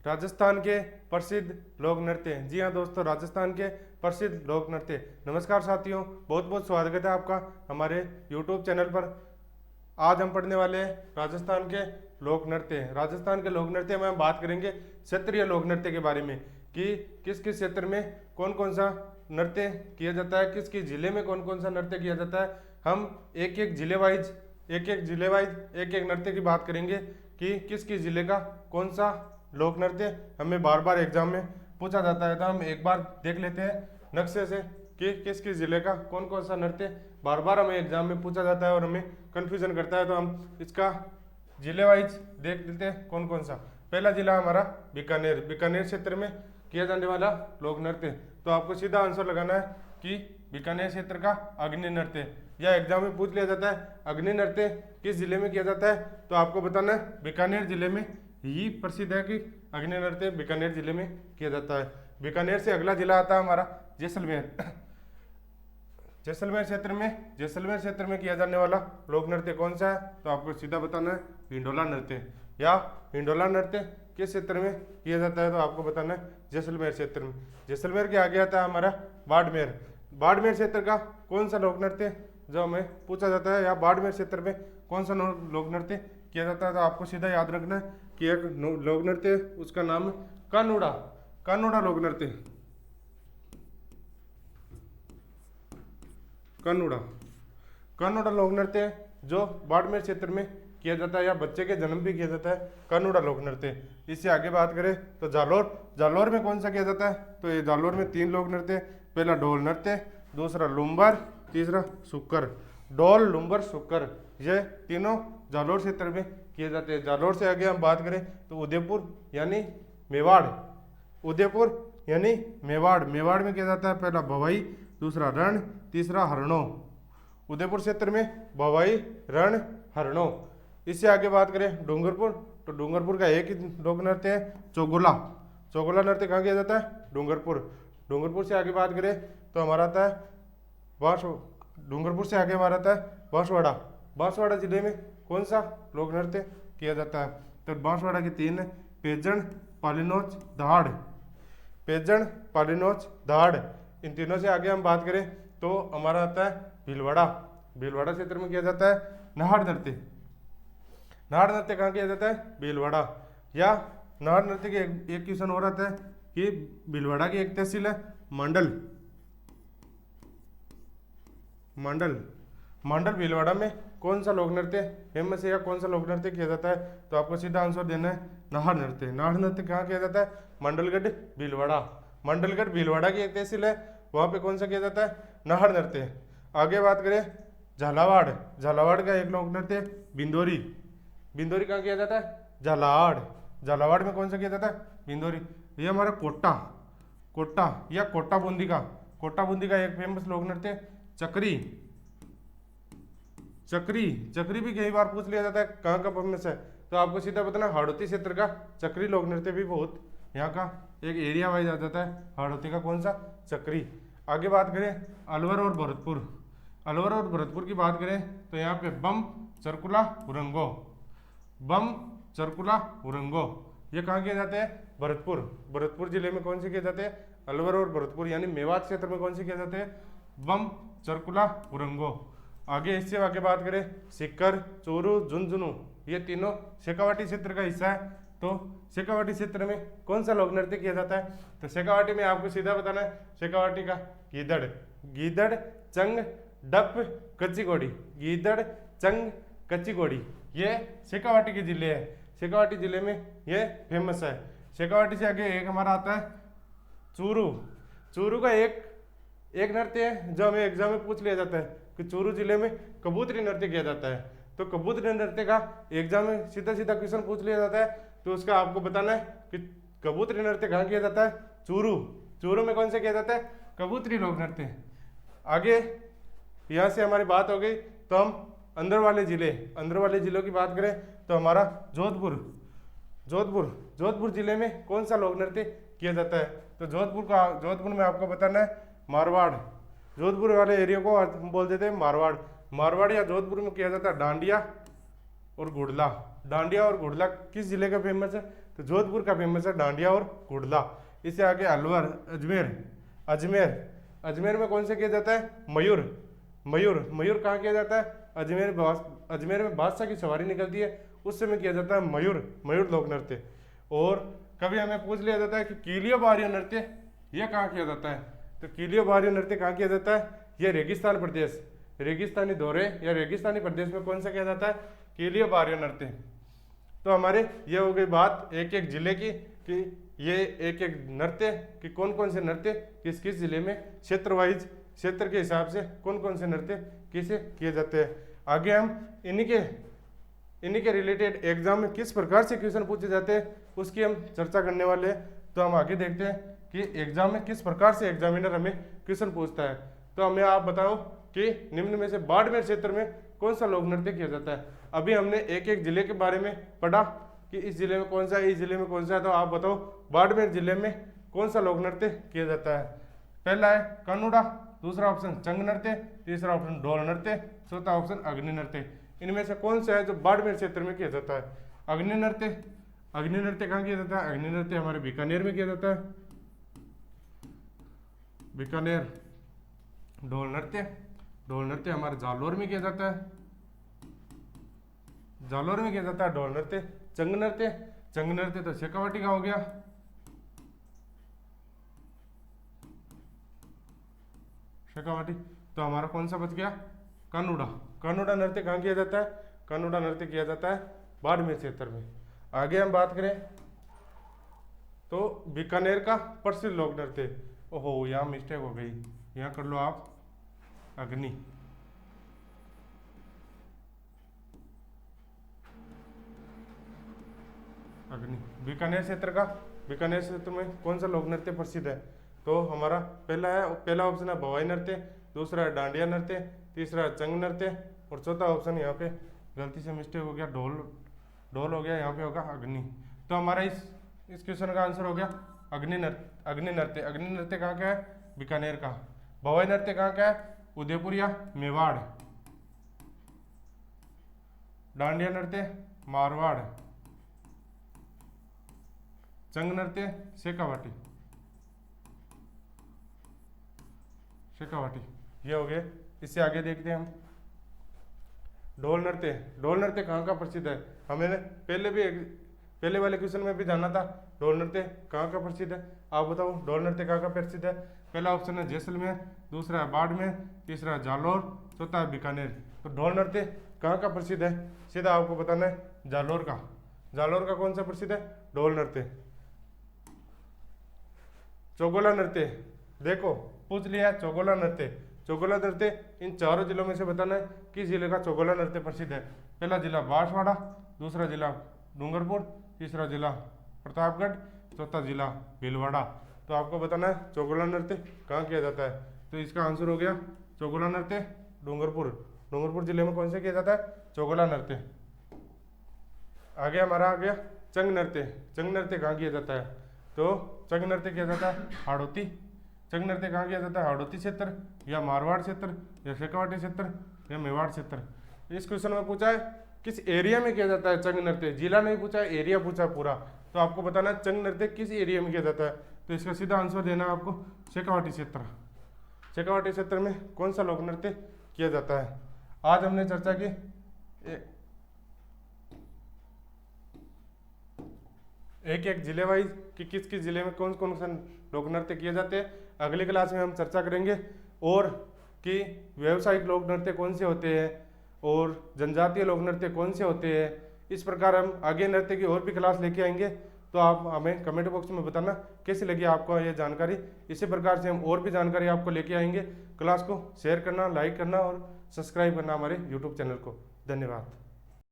राजस्थान के प्रसिद्ध लोक नृत्य। जी हाँ दोस्तों, राजस्थान के प्रसिद्ध लोक नृत्य। नमस्कार साथियों, बहुत बहुत स्वागत है आपका हमारे YouTube चैनल पर। आज हम पढ़ने वाले हैं राजस्थान के लोक नृत्य। राजस्थान के लोक नृत्य में हम बात करेंगे क्षेत्रीय लोक नृत्य के बारे में कि किस किस क्षेत्र में कौन कौन सा नृत्य किया जाता है, किस किस जिले में कौन कौन सा नृत्य किया जाता है। हम एक एक जिले वाइज एक एक नृत्य की बात करेंगे कि किस किस जिले का कौन सा लोक नृत्य हमें बार बार एग्जाम में पूछा जाता है। तो हम एक बार देख लेते हैं नक्शे से कि किस किस जिले का कौन कौन सा नृत्य बार बार हमें एग्जाम में पूछा जाता है और हमें कन्फ्यूजन करता है। तो हम इसका जिले वाइज देख लेते हैं कौन कौन सा। पहला जिला हमारा बीकानेर। बीकानेर क्षेत्र में किया जाने वाला लोक नृत्य, तो आपको सीधा आंसर लगाना है कि बीकानेर क्षेत्र का अग्नि नृत्य। या एग्जाम में पूछ लिया जाता है अग्नि नृत्य किस जिले में किया जाता है, तो आपको बताना है बीकानेर जिले में ही प्रसिद्ध है कि अग्नि नृत्य बीकानेर जिले में किया जाता है। बीकानेर से अगला जिला आता है हमारा जैसलमेर। जैसलमेर क्षेत्र में किया जाने वाला लोक नृत्य कौन सा है, तो आपको सीधा बताना है हिंडोला नृत्य। या हिंडोला नृत्य किस क्षेत्र में किया जाता है, तो आपको बताना है जैसलमेर क्षेत्र में। जैसलमेर के आगे आता है हमारा बाड़मेर। बाड़मेर क्षेत्र का कौन सा लोक नृत्य जो हमें पूछा जाता है, या बाड़मेर क्षेत्र में कौन सा लोक नृत्य किया जाता है, तो आपको सीधा याद रखना है कि एक लोक नृत्य उसका नाम है कानूड़ा। कानूड़ा लोक नृत्य। कानूड़ा लोक नृत्य जो बाड़मेर क्षेत्र में किया जाता है, या बच्चे के जन्म भी किया जाता है कानूड़ा लोक नृत्य। इससे आगे बात करें तो जालोर में कौन सा किया जाता है, तो ये जालोर में 3 लोक नृत्य। पहला ढोल नृत्य, दूसरा लुम्बर, तीसरा सुक्कर। ढोल, लुम्बर, सुक्कर ये तीनों जालोर क्षेत्र में किए जाते हैं। जालोर से आगे हम बात करें तो उदयपुर यानी मेवाड़। मेवाड़ में किया जाता है पहला भवाई, दूसरा रण, तीसरा हरणो। उदयपुर क्षेत्र में भवाई, रण, हरणो। इससे आगे बात करें डूंगरपुर, तो डूंगरपुर का एक ही लोक नृत्य है चौगुला। चौगुला नृत्य कहाँ किया जाता है, डूंगरपुर से आगे बात करें तो हमारा आता है डूंगरपुर से आगे हमारा आता है बांसवाड़ा। बांसवाड़ा जिले में कौन सा लोक नृत्य किया जाता है, तो बांसवाड़ा के 3 है पेजन, पालीनोच, दहाड़। पेजन, पालीनोच, दहाड़, इन तीनों से आगे हम बात करें तो हमारा आता है भीलवाड़ा। भीलवाड़ा क्षेत्र में किया जाता है नाहर नृत्य। नाहर नृत्य कहाँ किया जाता है, भीलवाड़ा। या नाहर नृत्य के एक क्वेश्चन और आता है कि भीलवाड़ा की एक तहसील है मंडल भीलवाड़ा में कौन सा लोक नृत्य फेमस है, या कौन सा लोक नृत्य किया जाता है, तो आपको सीधा आंसर देना है नाहर नृत्य। नाहर नृत्य कहाँ किया जाता है, मंडलगढ़ भीलवाड़ा। मंडलगढ़ भीलवाड़ा की एक तहसील है, वहाँ पे कौन सा किया जाता है, नाहर नृत्य। आगे बात करें झालावाड़ का एक लोक नृत्य बिंदोरी कहाँ किया जाता है, झालावाड़ में कौन सा किया जाता है, बिंदोरी। ये हमारा कोटा या कोटा बूंदी का एक फेमस लोक नृत्य चक्री भी कई बार पूछ लिया जाता है कहाँ का फेमस है, तो आपको सीधा बताना हाड़ौती क्षेत्र का चक्री लोक नृत्य भी बहुत यहाँ का एक एरिया वाइज आ जाता है। हाड़ौती का कौन सा, चक्री। आगे बात करें अलवर और भरतपुर की बात करें तो यहाँ पे बम चरकुला हुरंगो ये कहाँ किए जाते हैं, भरतपुर जिले में कौन से किए जाते हैं, अलवर और भरतपुर यानी मेवात क्षेत्र में कौन से किए जाते हैं, बम चरकुला हुरंगो। आगे इससे आगे बात करें सिक्कर, चोरू, झुंझुनू ये तीनों शेखावाटी क्षेत्र का हिस्सा है। तो शेखावाटी क्षेत्र में कौन सा लोक नृत्य किया जाता है, तो शेखावाटी में आपको सीधा बताना है शेखावाटी का गीदड़, चंग, डप, कच्ची घोड़ी ये शेखावाटी के जिले है। शेखावाटी जिले में ये फेमस है। शेखावाटी से आगे एक हमारा आता है चूरू का एक नृत्य है जो हमें एग्जाम में पूछ लिया जाता है कि चूरू जिले में कबूतरी नृत्य किया जाता है। तो कबूतरी नृत्य का एग्जाम में सीधा क्वेश्चन पूछ लिया जाता है, तो उसका आपको बताना है कि कबूतरी नृत्य कहाँ किया जाता है, चूरू में कौन से किया जाता है, कबूतरी लोक नृत्य। आगे यहाँ से हमारी बात हो गई, तो हम अंदर वाले जिलों की बात करें तो हमारा जोधपुर जिले में कौन सा लोक नृत्य किया जाता है, तो जोधपुर में आपको बताना है मारवाड़। जोधपुर वाले एरिया को हम बोल देते हैं मारवाड़ या जोधपुर में किया जाता है डांडिया और घुड़ला। किस जिले का फेमस है, तो जोधपुर का फेमस है डांडिया और घुड़ला। इससे आगे अलवर, अजमेर, अजमेर अजमेर में कौन से किया जाता है? मयूर। मयूर मयूर कहाँ किया जाता है? अजमेर में बादशाह की सवारी निकलती है, उस समय किया जाता है मयूर, मयूर लोक नृत्य। और कभी हमें पूछ लिया जाता है कि कीलियो बारियो नृत्य यह कहाँ किया जाता है? तो कीलियो बारियो नृत्य कहाँ किया जाता है? यह रेगिस्तान प्रदेश, रेगिस्तानी दौरे या रेगिस्तानी प्रदेश में कौन सा किया जाता है? कीलियो बारियो नृत्य। तो हमारे ये हो गई बात एक एक जिले की कि ये एक एक नृत्य कि कौन कौन से नृत्य किस किस जिले में क्षेत्र वाइज, क्षेत्र के हिसाब से कौन कौन से नृत्य किसे किए जाते हैं। आगे हम इन्हीं के रिलेटेड एग्जाम में किस प्रकार से क्वेश्चन पूछे जाते हैं उसकी हम चर्चा करने वाले हैं। तो हम आगे देखते हैं कि एग्जाम में किस प्रकार से एग्जामिनर हमें क्वेश्चन पूछता है। तो हमें आप बताओ कि निम्न में से बाड़मेर क्षेत्र में कौन सा लोक नृत्य किया जाता है। अभी हमने एक एक जिले के बारे में पढ़ा कि इस जिले में कौन सा है, इस जिले में कौन सा है। तो आप बताओ बाड़मेर जिले में कौन सा लोक नृत्य किया जाता है। पहला है कानूड़ा, दूसरा ऑप्शन चंग नृत्य, तीसरा ऑप्शन ढोल नृत्य, चौथा ऑप्शन अग्नि नृत्य। इनमें से कौन सा है जो बाड़मेर क्षेत्र में किया जाता है? अग्नि नृत्य। अग्नि नृत्य कहाँ किया जाता है? अग्नि नृत्य हमारे बीकानेर में किया जाता है, बीकानेर। ढोल नृत्य, ढोल नृत्य हमारे जालोर में किया जाता है, जालोर में किया जाता है ढोल नृत्य। चंग नृत्य, चंग नृत्य तो शेखावाटी का हो गया। शेखावाटी। तो हमारा कौन सा बच गया? कानूड़ा। कानूड़ा नृत्य कहाँ किया जाता है? कानूड़ा नृत्य किया जाता है बाड़मेर क्षेत्र में। आगे हम बात करें तो बीकानेर का प्रसिद्ध लोक नृत्य। ओहो यहाँ मिस्टेक हो गई, यहाँ कर लो आप अग्नि। अग्नि बीकानेर क्षेत्र का, बीकानेर क्षेत्र में कौन सा लोक नृत्य प्रसिद्ध है? तो हमारा पहला ऑप्शन है भवाई नृत्य, दूसरा है डांडिया नृत्य, तीसरा है चंग नृत्य और चौथा ऑप्शन यहाँ पे गलती से मिस्टेक हो गया, ढोल हो गया, यहाँ पे होगा अग्नि। तो हमारा इस क्वेश्चन का आंसर हो गया अग्नि नृत्य। अग्नि नृत्य, अग्नि नृत्य कहाँ का है? बीकानेर का। भवाई नृत्य कहाँ का है? उदयपुर या मेवाड़। डांडिया नृत्य मारवाड़। चंग नृत्य शेखावाटी, शेखावाटी। ये हो गए। इससे आगे देखते हैं हम ढोल नृत्य। ढोल नृत्य कहाँ का प्रसिद्ध है? हमें पहले वाले क्वेश्चन में भी जाना था ढोल नृत्य कहाँ का प्रसिद्ध है। आप बताओ ढोल नृत्य कहाँ का प्रसिद्ध है? पहला ऑप्शन है जैसलमेर, दूसरा है बाड़मेर, तीसरा है जालोर, चौथा है बीकानेर। तो ढोल नृत्य कहाँ का प्रसिद्ध है? सीधा आपको बताना है जालोर का। जालोर का कौन सा प्रसिद्ध है? ढोल नृत्य। चौगोला नृत्य, देखो पूछ लिया चौगोला नृत्य। चौगोला नृत्य इन चारों जिलों में से बताना है किस जिले का चौगोला नृत्य प्रसिद्ध है। पहला जिला बांसवाड़ा, दूसरा जिला डूंगरपुर, तीसरा जिला प्रतापगढ़, चौथा जिला भीलवाड़ा। तो आपको बताना है चौगोला नृत्य कहाँ किया जाता है। तो इसका आंसर हो गया चौगोला नृत्य डूंगरपुर। डूंगरपुर जिले में कौन से किया जाता है? चौगोला नृत्य। आगे हमारा आ गया चंग नृत्य। चंग नृत्य कहाँ किया जाता है? तो चंग नृत्य किया जाता है हाड़ौती। चंग नृत्य कहाँ किया जाता है? हाड़ौती क्षेत्र या मारवाड़ क्षेत्र या शेखावाटी क्षेत्र या मेवाड़ क्षेत्र। इस क्वेश्चन में पूछा है किस एरिया में किया जाता है चंग नृत्य, जिला नहीं पूछा है, एरिया पूछा पूरा। तो आपको बताना है चंग नृत्य किस एरिया में किया जाता है। तो इसका सीधा आंसर देना है आपको शेखावाटी क्षेत्र। शेखावाटी क्षेत्र में कौन सा लोक नृत्य किया जाता है। आज हमने चर्चा की एक एक जिले वाइज कि किस किस जिले में कौन कौन सा लोक नृत्य किए जाते हैं। अगली क्लास में हम चर्चा करेंगे और कि व्यावसायिक लोक नृत्य कौन से होते हैं और जनजातीय लोक नृत्य कौन से होते हैं। इस प्रकार हम आगे नृत्य की और भी क्लास लेके आएंगे। तो आप हमें कमेंट बॉक्स में बताना कैसी लगी आपको ये जानकारी। इसी प्रकार से हम और भी जानकारी आपको लेके आएंगे। क्लास को शेयर करना, लाइक करना और सब्सक्राइब करना हमारे यूट्यूब चैनल को। धन्यवाद।